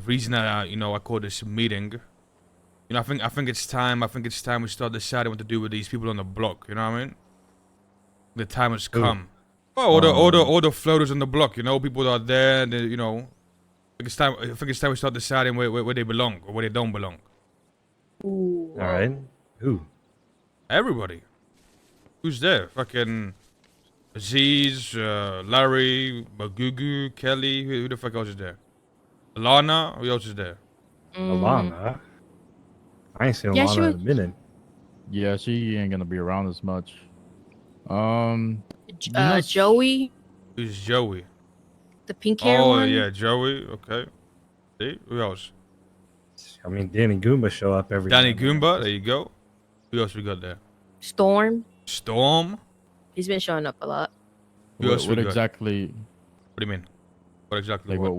reason that I call this meeting. I think it's time. I think it's time we start deciding what to do with these people on the block. You know what I mean? The time has come. Oh, all the floaters on the block. People that are there. They, I think it's time. I think it's time we start deciding where they belong or where they don't belong. Ooh. All right. Who? Everybody. Who's there? Fucking Aziz, Larry, Magugu, Kelly. Who the fuck else is there? Alana. Who else is there? Alana. I ain't seen Alana in a minute. Yeah, she ain't gonna be around as much. Joey. Who's Joey? The pink hair one. one. Oh yeah, Joey. Okay. See, who else? I mean, Danny Goomba show up every. Danny Goomba. There you go. Who else we got there? Storm. Storm. He's been showing up a lot. What exactly? What do you mean? What exactly? Like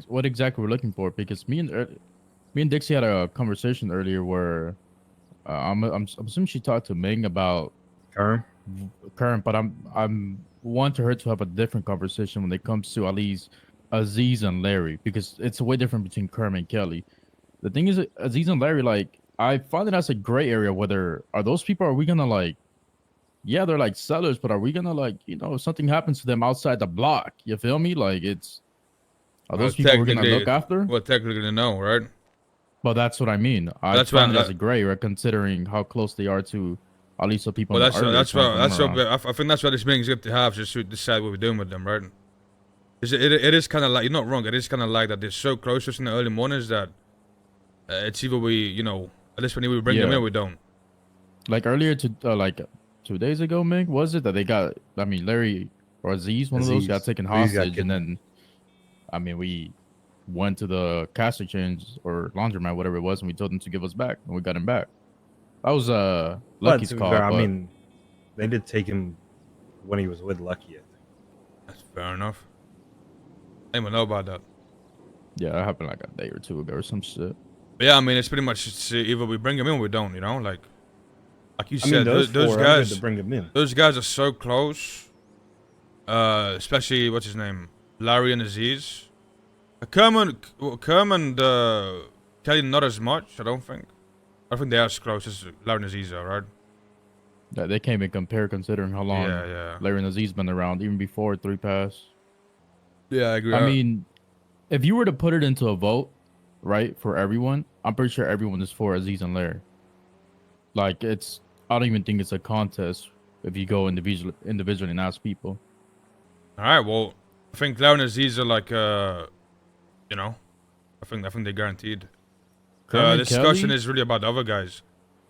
what exactly we're looking for? Because me and Dixie had a conversation earlier where I'm assuming she talked to Ming about Current, but I'm wanting her to have a different conversation when it comes to at least Aziz and Larry, because it's way different between Kerm and Kelly. The thing is, Aziz and Larry, like, I find that that's a gray area. Whether are those people, are we gonna like, yeah, they're like sellers, but are we gonna like, if something happens to them outside the block, you feel me? Like, are those people we're gonna look after? Well, technically no, right? Well, that's what I mean. I find it as a gray area, considering how close they are to at least the people. Well, I think that's what this meeting is going to have, just to decide what we're doing with them, right? It is kind of like, you're not wrong. It is kind of like that they're so close to us in the early mornings that it's either we, at least when we bring them in, we don't. Like earlier like 2 days ago, Mick, was it that they got? I mean, Larry or Aziz, one of those got taken hostage, and then, I mean, we went to the cash exchange or laundromat, whatever it was, and we told them to give us back, and we got him back. That was Lucky's call. I mean, they did take him when he was with Lucky, I think. That's fair enough. I didn't even know about that. Yeah, that happened like a day or two ago or some shit. But yeah, I mean, it's pretty much either we bring him in or we don't, like you said, those guys, to bring him in. Those guys are so close. Especially, what's his name? Larry and Aziz. Kerm and Kelly, not as much, I don't think. I think they're as close as Larry and Aziz are, right? Yeah, they can't even compare considering how long Larry and Aziz been around, even before 3 Pass. Yeah, I agree. I mean, if you were to put it into a vote, right, for everyone, I'm pretty sure everyone is for Aziz and Larry. Like, I don't even think it's a contest if you go individually and ask people. All right, well, I think Larry and Aziz are like, I think they're guaranteed. The discussion Kelly is really about the other guys.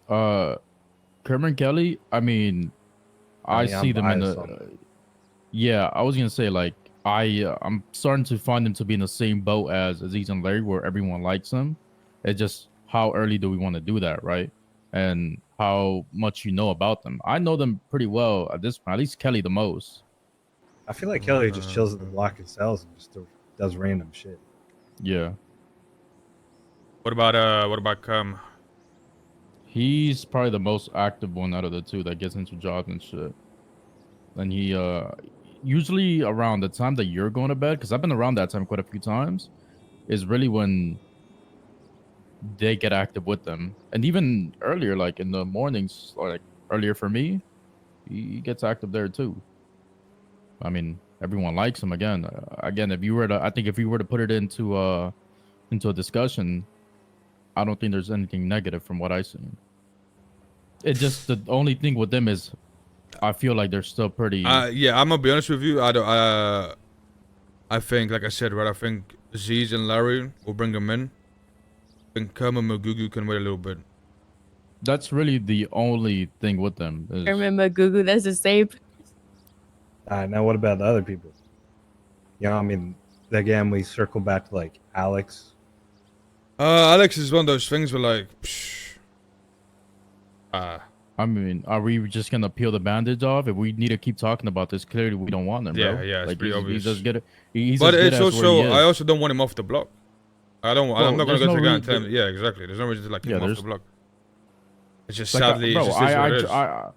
Kerm and Kelly, I mean, I see them in the. Yeah, I was gonna say, like, I'm starting to find them to be in the same boat as Aziz and Larry, where everyone likes them. It's just how early do we want to do that, right? And how much you know about them. I know them pretty well at this point, at least Kelly the most. I feel like Kelly just chills at the block and sells and just does random shit. Yeah. What about Kerm? He's probably the most active one out of the two that gets into jobs and shit. And he usually around the time that you're going to bed, because I've been around that time quite a few times, is really when they get active with them. And even earlier, like in the mornings, or like earlier for me, he gets active there too. I mean, everyone likes him again. If you were to put it into a discussion, I don't think there's anything negative from what I've seen. It just, the only thing with them is I feel like they're still pretty. Yeah, I'm gonna be honest with you. I think, like I said, right. I think Aziz and Larry will bring them in. I think Kerm and Magugu can wait a little bit. That's really the only thing with them. Kerm and Magugu, that's the same. Now what about the other people? I mean, again, we circle back to like Alex. Alex is one of those things where like, I mean, are we just gonna peel the bandage off? If we need to keep talking about this, clearly we don't want him, bro. Yeah, it's like, pretty obvious. But it's also, I also don't want him off the block. I'm not gonna go to the guy and tell him. Yeah, exactly. There's no reason to like keep him off the block. It's just like, sadly, bro, it's just what it is.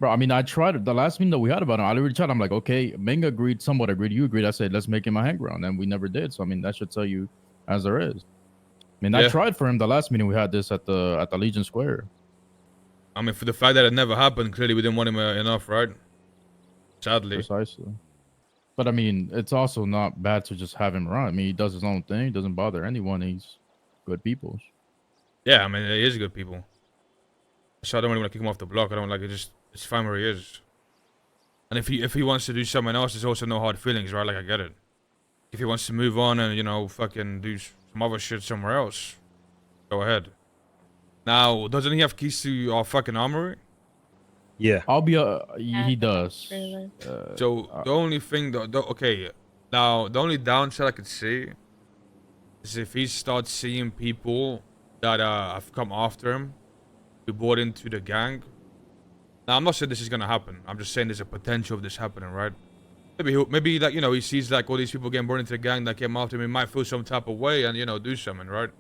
Bro, I mean, I tried the last meeting that we had about him. I literally tried. I'm like, okay, Ming agreed, somewhat agreed. You agreed. I said, let's make him a hang around, and we never did. So I mean, that should tell you as there is. I mean, Yeah. I tried for him the last meeting we had this at the Legion Square. I mean, for the fact that it never happened, clearly we didn't want him enough, right? Sadly. Precisely. But I mean, it's also not bad to just have him around. I mean, he does his own thing. He doesn't bother anyone. He's good people. Yeah, I mean, he is good people. So I don't really want to kick him off the block. I don't like it. It's fine where he is. And if he wants to do something else, there's also no hard feelings, right? Like, I get it. If he wants to move on and, you know, fucking do some other shit somewhere else, go ahead. Now, doesn't he have keys to our fucking armory? Yeah. I'll be he does. So the only thing, okay, now the only downside I could see is if he starts seeing people that have come after him, who bought into the gang. Now I'm not saying this is gonna happen. I'm just saying there's a potential of this happening, right? Maybe like, you know, he sees like all these people getting brought into the gang that came after him. He might feel some type of way and, you know, do something, right?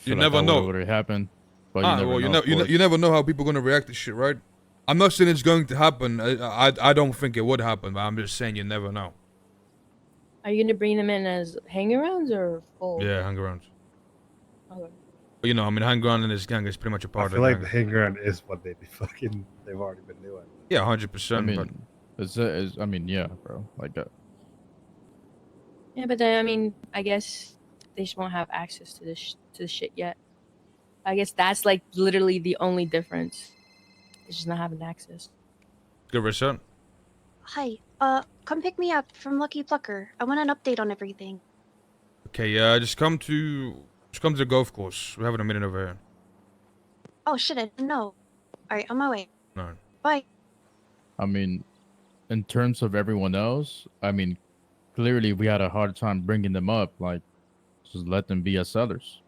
You never know. What would happen? But you never know how people are gonna react to shit, right? I'm not saying it's going to happen. I don't think it would happen, but I'm just saying you never know. Are you gonna bring them in as hangarounds or full? Yeah, hangarounds. Okay. But you know, I mean, hangaround in this gang is pretty much a I part of feel the like gang. the hangaround is what they've already been doing. Yeah, I 100%. mean, I mean, yeah, bro. Like that. Yeah, but then I mean, I guess they just won't have access to this shit yet. I guess that's like literally the only difference. It's just not having access. Good research. Hi. Come pick me up from Lucky Plucker. I want an update on everything. Okay, just come to the golf course. We're having a meeting over here. Oh shit! I didn't know. All right, on my way. No. Bye. I mean, in terms of everyone else, I mean, clearly we had a hard time bringing them up. Like, just let them be as sellers.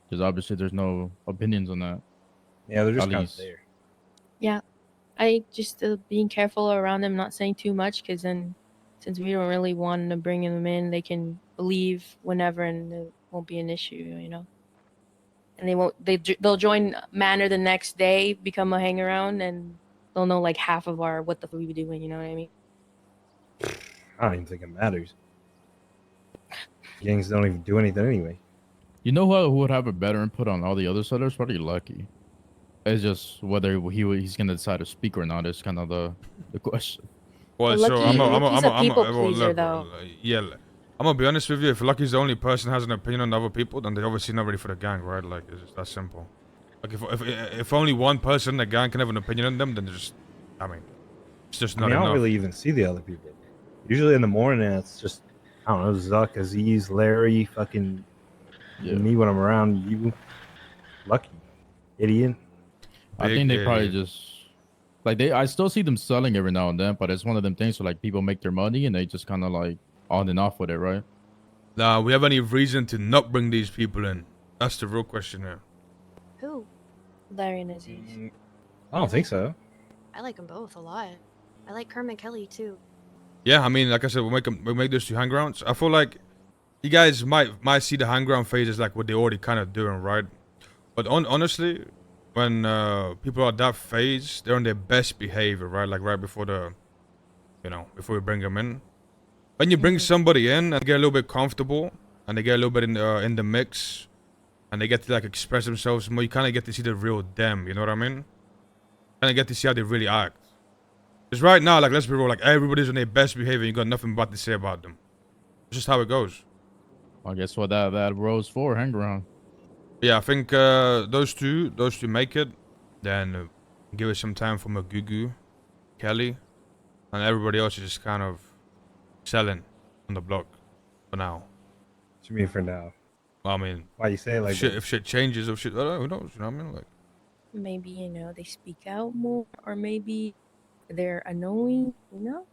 Because obviously there's no opinions on that. Yeah, they're just At kind of least. there. Yeah, I just being careful around them, not saying too much, because then since we don't really want to bring them in, they can leave whenever and it won't be an issue, you know. And they'll join Manor the next day, become a hang around, and they'll know like half of what the fuck we be doing. You know what I mean? I don't even think it matters. Gangs don't even do anything anyway. You know who would have a better input on all the other sellers? Probably Lucky. It's just whether he's gonna decide to speak or not is kind of the question. Well, But so Lucky's a people well, pleaser, look, though. yeah, I'm gonna be honest with you. If Lucky's the only person who has an opinion on other people, then they're obviously not ready for the gang, right? Like, it's just that simple. Like, if only one person in the gang can have an opinion on them, then just, I mean, it's just I not mean, I enough. don't really even see the other people. Usually in the morning, it's just, I don't know, Zuck, Aziz, Larry, fucking me when I'm around you. Lucky. Idiot. I Big think they probably idiot. just like I still see them selling every now and then, but it's one of them things where like people make their money and they just kind of like on and off with it, right? Nah, we have any reason to not bring these people in? That's the real question here. Who? Larry and Aziz. I don't think so. I like them both a lot. I like Kermit Kelly too. Yeah, I mean, like I said, we'll make those two hangarounds. I feel like you guys might see the hangaround phase as like what they're already kind of doing, right? But honestly, when people are at that phase, they're on their best behavior, right? Like right before before we bring them in. When you bring somebody in and they get a little bit comfortable and they get a little bit in the mix and they get to like express themselves more, you kind of get to see the real them. You know what I mean? Kind of get to see how they really act. Because right now, like, let's be real, like everybody's on their best behavior. You got nothing bad to say about them. It's just how it goes. I guess what that rose for hang around. Yeah, I think those two make it. Then give it some time for Magugu, Kelly, and everybody else is just kind of selling on the block for now. What you mean for now? Well, I mean, Why you say it like that? if shit changes, who knows? You know what I mean? Like, Maybe they speak out more, or maybe they're annoying. You know?